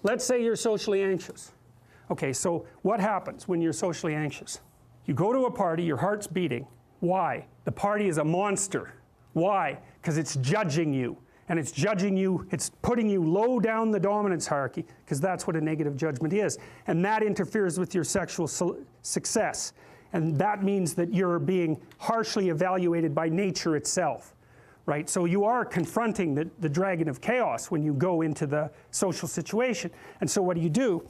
Let's say you're socially anxious. Okay, so what happens when you're socially anxious? You go to a party, your heart's beating. Why? The party is a monster. Why? Because it's judging you. And it's judging you, it's putting you low down the dominance hierarchy, because that's what a negative judgment is. And that interferes with your sexual success. And that means that you're being harshly evaluated by nature itself. Right? So you are confronting the dragon of chaos when you go into the social situation. And so what do?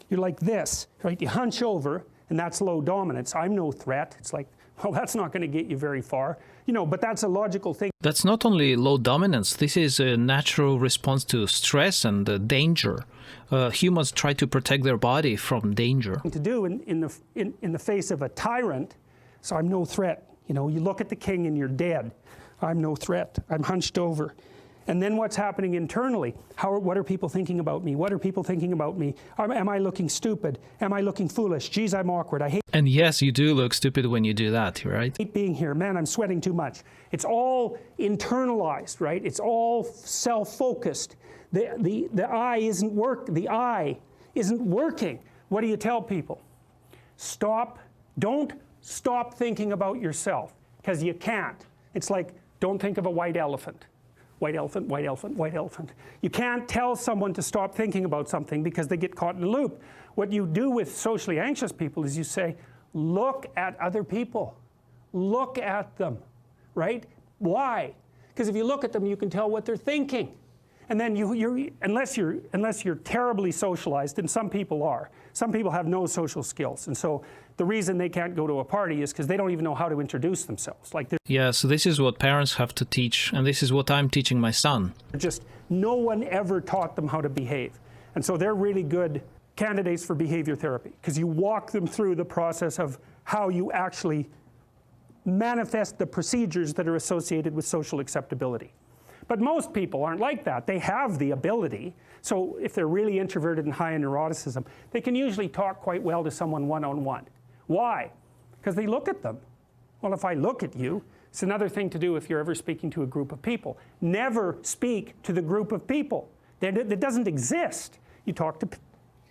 You're like this, right? You hunch over, and that's low dominance. I'm no threat. It's like, well, that's not going to get you very far. You know, but that's a logical thing. That's not only low dominance. This is a natural response to stress and danger. Humans try to protect their body from danger. To do in the face of a tyrant, so I'm no threat. You know, you look at the king and you're dead. I'm no threat. I'm hunched over. And then what's happening internally? What are people thinking about me? What are people thinking about me? Am I looking stupid? Am I looking foolish? Geez, I'm awkward. I hate. And yes, you do look stupid when you do that, right? I hate being here. Man, I'm sweating too much. It's all internalized, right? It's all self-focused. The eye isn't working. What do you tell people? Don't stop thinking about yourself, because you can't. It's like, don't think of a white elephant. White elephant, white elephant, white elephant. You can't tell someone to stop thinking about something because they get caught in a loop. What you do with socially anxious people is you say, look at other people. Look at them, right? Why? Because if you look at them, you can tell what they're thinking. And then unless you're terribly socialized, and some people are. Some people have no social skills, and so the reason they can't go to a party is because they don't even know how to introduce themselves. Yeah, so this is what parents have to teach, and this is what I'm teaching my son. Just no one ever taught them how to behave, and so they're really good candidates for behavior therapy, because you walk them through the process of how you actually manifest the procedures that are associated with social acceptability. But most people aren't like that. They have the ability. So if they're really introverted and high in neuroticism, they can usually talk quite well to someone one-on-one. Why? Because they look at them. Well, if I look at you, it's another thing to do if you're ever speaking to a group of people. Never speak to the group of people. That doesn't exist. You talk to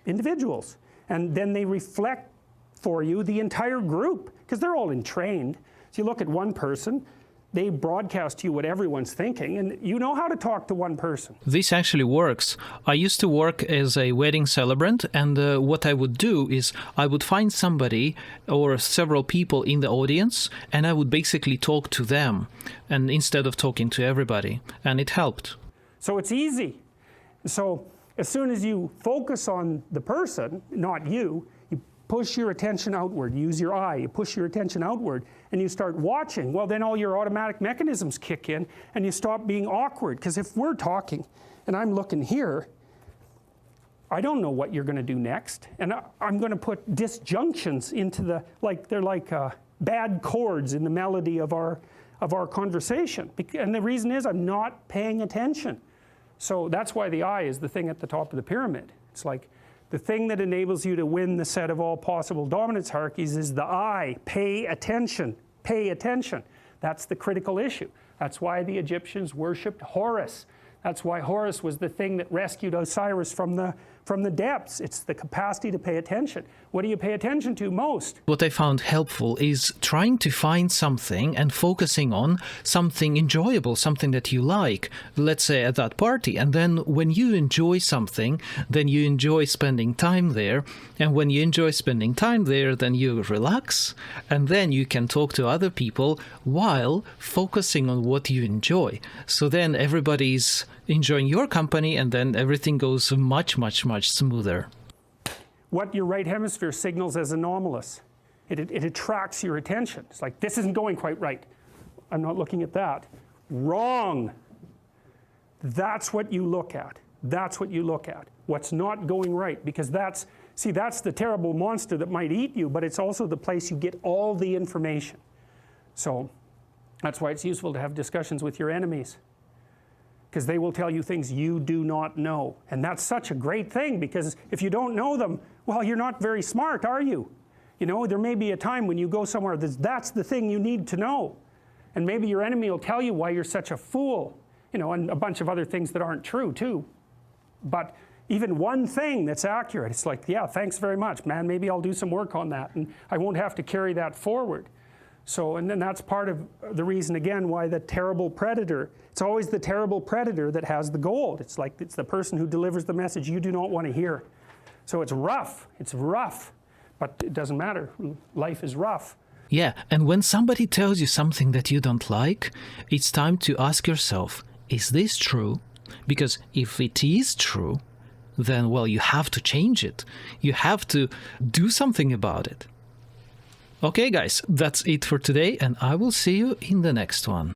individuals, and then they reflect for you the entire group, because they're all entrained. So you look at one person, they broadcast to you what everyone's thinking, and you know how to talk to one person. This actually works. I used to work as a wedding celebrant, and what I would do is I would find somebody or several people in the audience, and I would basically talk to them, and instead of talking to everybody, and it helped. So it's easy. So as soon as you focus on the person, not you, you push your attention outward, use your eye, you push your attention outward, and you start watching, well, then all your automatic mechanisms kick in, and you stop being awkward. Because if we're talking, and I'm looking here, I don't know what you're going to do next, and I'm going to put disjunctions into they're like bad chords in the melody of our conversation. And the reason is I'm not paying attention. So that's why the eye is the thing at the top of the pyramid. It's like, the thing that enables you to win the set of all possible dominance hierarchies is the eye. Pay attention. Pay attention. That's the critical issue. That's why the Egyptians worshipped Horus. That's why Horus was the thing that rescued Osiris from the depths. It's the capacity to pay attention. What do you pay attention to most? What I found helpful is trying to find something and focusing on something enjoyable, something that you like, let's say at that party. And then when you enjoy something, then you enjoy spending time there. And when you enjoy spending time there, then you relax. And then you can talk to other people while focusing on what you enjoy. So then everybody's enjoying your company, and then everything goes much, much, much smoother. What your right hemisphere signals as anomalous. It attracts your attention. It's like, this isn't going quite right. I'm not looking at that. Wrong. That's what you look at. That's what you look at. What's not going right. Because that's the terrible monster that might eat you, but it's also the place you get all the information. So that's why it's useful to have discussions with your enemies, because they will tell you things you do not know. And that's such a great thing, because if you don't know them, well, you're not very smart, are you? You know, there may be a time when you go somewhere that's the thing you need to know. And maybe your enemy will tell you why you're such a fool, you know, and a bunch of other things that aren't true too. But even one thing that's accurate, it's like, yeah, thanks very much, man, maybe I'll do some work on that, and I won't have to carry that forward. So, and then that's part of the reason, again, why the terrible predator, it's always the terrible predator that has the gold. It's like, it's the person who delivers the message you do not want to hear. So it's rough, but it doesn't matter, life is rough. Yeah, and when somebody tells you something that you don't like, it's time to ask yourself, is this true? Because if it is true, then, well, you have to change it. You have to do something about it. Okay, guys, that's it for today, and I will see you in the next one.